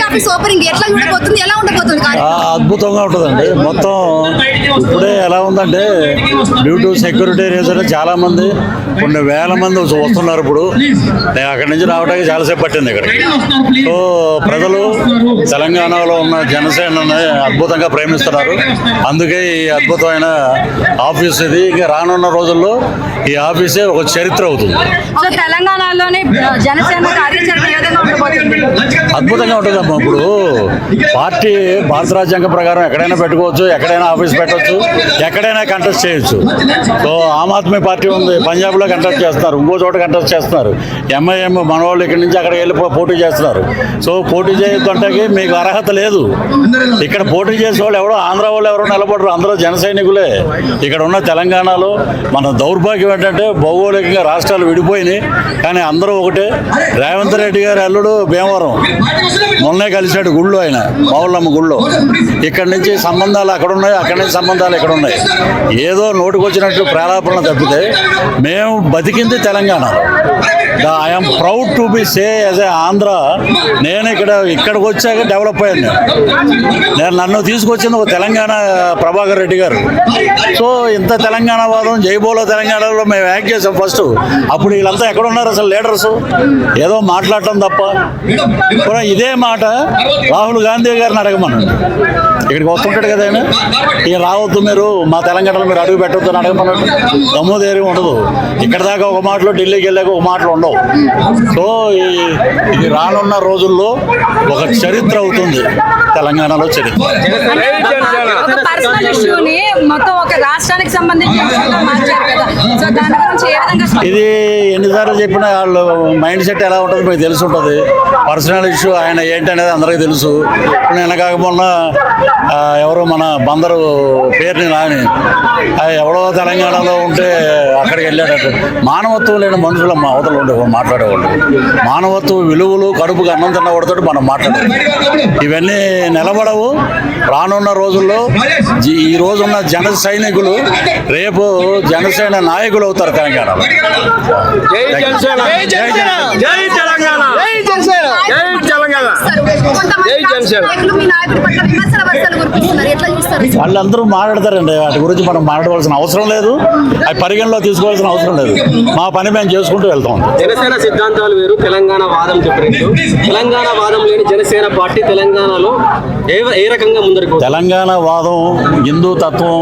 Office opening ఎట్లా ఉండబోతుంది, ఎలా ఉండబోతుంది? అద్భుతంగా ఉంటుందండి. మొత్తం ఇప్పుడే ఎలా ఉందంటే డ్యూ టు సెక్యూరిటీ రీజన్ చాలా మంది కొన్ని వేల మంది వస్తున్నారు. ఇప్పుడు నేను అక్కడి నుంచి రావడానికి చాలాసేపు పట్టింది ఇక్కడ. సో ప్రజలు తెలంగాణలో ఉన్న జనసేనని అద్భుతంగా ప్రేమిస్తున్నారు. అందుకే ఈ అద్భుతమైన ఆఫీస్ ఇది. ఇంకా రానున్న రోజుల్లో ఈ ఆఫీసే ఒక చరిత్ర అవుతుంది. తెలంగాణలోని జనసేన కార్యాచరణ ఏ విధంగా ఉండబోతుంది? అద్భుతంగా ఉంటుందమ్మా. ఇప్పుడు పార్టీ భారత రాజ్యాంగం ప్రకారం ఎక్కడైనా పెట్టుకోవచ్చు, ఎక్కడైనా ఆఫీస్ పెట్టవచ్చు, ఎక్కడైనా కంటెస్ట్ చేయొచ్చు. సో ఆమ్ ఆద్మీ పార్టీ ఉంది, పంజాబ్లో కంటెస్ట్ చేస్తున్నారు, ఇంకో చోట కంటెస్ట్ చేస్తున్నారు. ఎంఐఎం మన వాళ్ళు ఇక్కడి నుంచి అక్కడికి వెళ్ళి పోటీ చేస్తున్నారు. సో పోటీ చేయొద్దంటే మీకు అర్హత లేదు. ఇక్కడ పోటీ చేసే వాళ్ళు ఎవరో ఆంధ్ర వాళ్ళు ఎవరో నిలబడరు, అందరూ జన సైనికులే. ఇక్కడ ఉన్న తెలంగాణలో మన దౌర్భాగ్యం ఏంటంటే భౌగోళికంగా రాష్ట్రాలు విడిపోయినాయి, కానీ అందరూ ఒకటే. రేవంత్ రెడ్డి గారి అల్లుడు భీమవరం మొన్నే కలిశాడు గుళ్ళో, ఆయన మావుళ్ళమ్మ గుళ్ళో. ఇక్కడి నుంచి సంబంధాలు అక్కడ ఉన్నాయి, అక్కడి నుంచి సంబంధాలు ఇక్కడ ఉన్నాయి. ఏదో నోటికొచ్చినట్టు ప్రేలాపనలు తప్పితే మేము బతికింది తెలంగాణలో. I'm proud to be say as a Andhra. నేను ఇక్కడికి వచ్చాక డెవలప్ అయ్యాను. నేను నన్ను తీసుకొచ్చింది ఒక తెలంగాణ ప్రభాకర్ రెడ్డి గారు. సో ఇంత తెలంగాణ వాదం జైబోలో తెలంగాణలో మేము యాక్ట్ చేసాం ఫస్ట్. అప్పుడు వీళ్ళంతా ఎక్కడ ఉన్నారు అసలు లీడర్స్? ఏదో మాట్లాడటం తప్ప. ఇదే మాట రాహుల్ గాంధీ గారిని అడగమనండి. ఇక్కడికి వస్తుంటాడు కదా ఆయన, ఇక రావద్దు మీరు మా తెలంగాణలో మీరు అడుగు పెట్టవద్దు అని అడగమన్నట్టు దమ్ముధైర్యం ఉండదు. ఇక్కడ దాకా ఒక మాటలో ఢిల్లీకి వెళ్ళాక ఒక మాటలు ఉండవు. సో ఇది రానున్న రోజుల్లో ఒక చరిత్ర అవుతుంది తెలంగాణలో, చరిత్ర. ఇది ఎన్నిసార్లు చెప్పినా వాళ్ళు మైండ్ సెట్ ఎలా ఉంటుందో మీకు తెలిసి ఉంటుంది. పర్సనల్ ఇష్యూ ఆయన ఏంటనేది అందరికీ తెలుసు. నిన్న కాకపోయిన ఎవరో మన బందరు పేరుని నాని ఎవడో తెలంగాణలో ఉంటే అక్కడికి వెళ్ళాడట. మానవత్వం లేని మనుషులమ్మ అవతల ఉండే మాట్లాడేవాళ్ళు. మానవత్వం విలువలు కడుపుకి అన్నం తిన్నవాడితో మనం మాట్లాడాలి. ఇవన్నీ నిలబడవు. రానున్న రోజుల్లో ఈ రోజున్న జన సైనికులు రేపు జనసేన నాయకులు అవుతారు తెలంగాణలో. వాళ్ళందరూ మాట్లాడతారండి. వాటి గురించి మనం మాట్లాడవలసిన అవసరం లేదు, అవి పరిగణలో తీసుకోవాల్సిన అవసరం లేదు. మా పని మేము చేసుకుంటూ వెళ్తాం. జనసేన సిద్ధాంతాలు వేరు, తెలంగాణ వాదం చెప్పారు. తెలంగాణ వాదం లేని జనసేన పార్టీ తెలంగాణలో ఏ రకంగా ముందరకు? తెలంగాణ వాదం హిందూ తత్వం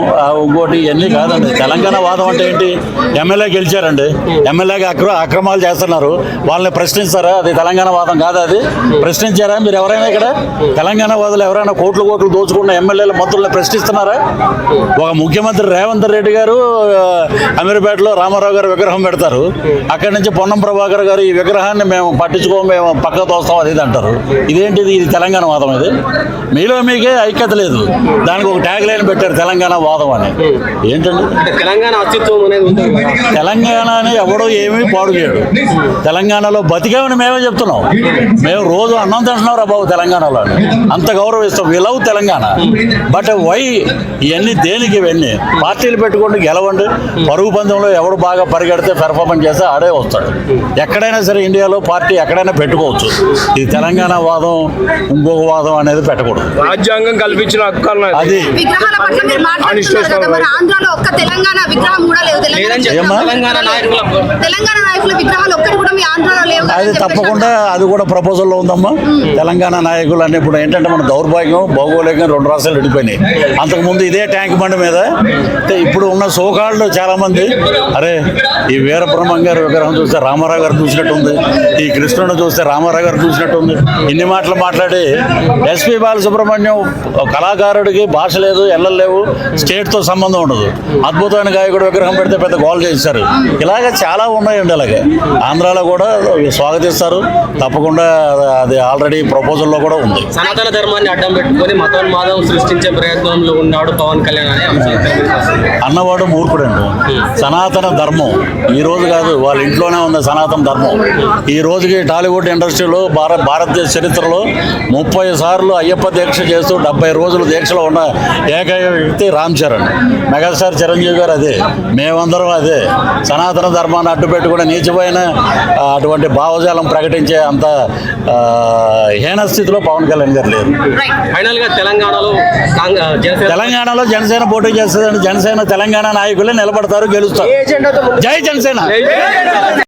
ఇంకోటి ఇవన్నీ కాదండి. తెలంగాణ వాదం అంటే ఏంటి? ఎమ్మెల్యే గెలిచారండి, ఎమ్మెల్యేగా అక్రమాలు చేస్తున్నారు, వాళ్ళని ప్రశ్నిస్తారా? అది తెలంగాణ వాదం కాదా? అది ప్రశ్నించారా మీరు? ఎవరైనా ఇక్కడ తెలంగాణ వాదులు ఎవరైనా కోట్లు దోచుకున్న ఎమ్మెల్యేల మంత్రులను ప్రశ్నిస్తున్నారా? ఒక ముఖ్యమంత్రి రేవంత్ రెడ్డి గారు అమీర్పేటలో రామారావు గారు విగ్రహం పెడతారు, అక్కడి నుంచి పొన్నం ప్రభాకర్ గారు ఈ విగ్రహాన్ని మేము పట్టించుకోము, మేము పక్క తోస్తాం అది అంటారు. ఇదేంటిది? ఇది తెలంగాణ వాదం? ఇది మీలో మీకే ఐక్యత లేదు. దానికి ఒక ట్యాగ్ లైన్ పెట్టారు తెలంగాణ వాదం అని. ఏంటండి తెలంగాణ అస్తిత్వం అనేది? తెలంగాణని ఎవడో ఏమీ పాడు చేయడు. తెలంగాణలో బతికామని మేమే చెప్తున్నాం. మేము రోజు అన్నం తింటున్నాం రా బాబు తెలంగాణలో, అంత గౌరవిస్తాం. We love Telangana. But why ఇవన్నీ దేనికి? ఇవన్నీ పార్టీలు పెట్టుకోండి, గెలవండి. పరుగు పందెంలో ఎవడు బాగా పరిగెడితే పెర్ఫార్మెన్స్ చేస్తే ఆడే వస్తాడు. ఎక్కడైనా సరే ఇండియాలో పార్టీ ఎక్కడైనా పెట్టుకోవచ్చు. ఇది తెలంగాణ వాదం ఇంకొక వాదం అనేది పెట్టకూడదు. రాజ్యాంగం కల్పించిన హక్కు అది. అది తప్పకుండా అది కూడా ప్రపోజల్లో ఉందమ్మా. తెలంగాణ నాయకులు అనే ఇప్పుడు ఏంటంటే మన దౌర్భాగ్యం భౌగోళికంగా 2 రాష్ట్రాలు విడిపోయినాయి. అంతకుముందు ఇదే ట్యాంక్ బండి మీద ఇప్పుడు ఉన్న సోకాళ్ళు చాలా మంది అరే ఈ వీరబ్రహ్మం గారి విగ్రహం చూస్తే రామారావు గారు చూసినట్టుంది, ఈ కృష్ణుడు చూస్తే రామారావు గారు చూసినట్టుంది, ఇన్ని మాటలు మాట్లాడి ఎస్పీ బాలసుబ్రహ్మణ్యం కళాకారుడికి భాష లేదు, ఎల్లలు లేవు, స్టేట్తో సంబంధం ఉండదు. అద్భుతమైన గాయకుడు విగ్రహం పెడితే పెద్ద గోల్ చేశారు. ఇలాగ చాలా ఉన్నాయండి. అలాగే ఆంధ్రాలో కూడా స్వాగతిస్తారు తప్పకుండా. అది ఆల్రెడీ ప్రపోజల్లో కూడా ఉంది. సనాతన ధర్మాన్ని అడ్డం పెట్టుకొని మతోన్మాదం సృష్టించే ప్రయత్నంలో ఉన్నాడు పవన్ కళ్యాణ్ అన్నవాడు మూర్ఖుడండి. సనాతన ధర్మం ఈ రోజు కాదు, వాళ్ళ ఇంట్లోనే ఉంది సనాతన ధర్మం. ఈ రోజుకి టాలీవుడ్ ఇండస్ట్రీలో భారతదేశ చరిత్రలో 30 సార్లు అయ్యప్ప దీక్ష చేస్తూ 70 రోజులు దీక్షలో ఉన్న ఏకైక వ్యక్తి రామ్ చరణ్. మెగాస్టార్ చిరంజీవి గారు అదే, మేమందరం అదే. సనాతన ధర్మాన్ని అడ్డు పెట్టుకుని నీచమైన అటువంటి భావజాలం ప్రకటించే అంత హీన స్థితిలో పవన్ కళ్యాణ్ గారు లేరు. ఫైనల్ గా తెలంగాణలో జనసేన తెలంగాణలో జనసేన పోటీ చేస్తుందండి. జనసేన తెలంగాణ నాయకులే నిలబడతారు, గెలుస్తారు. జై జనసేన.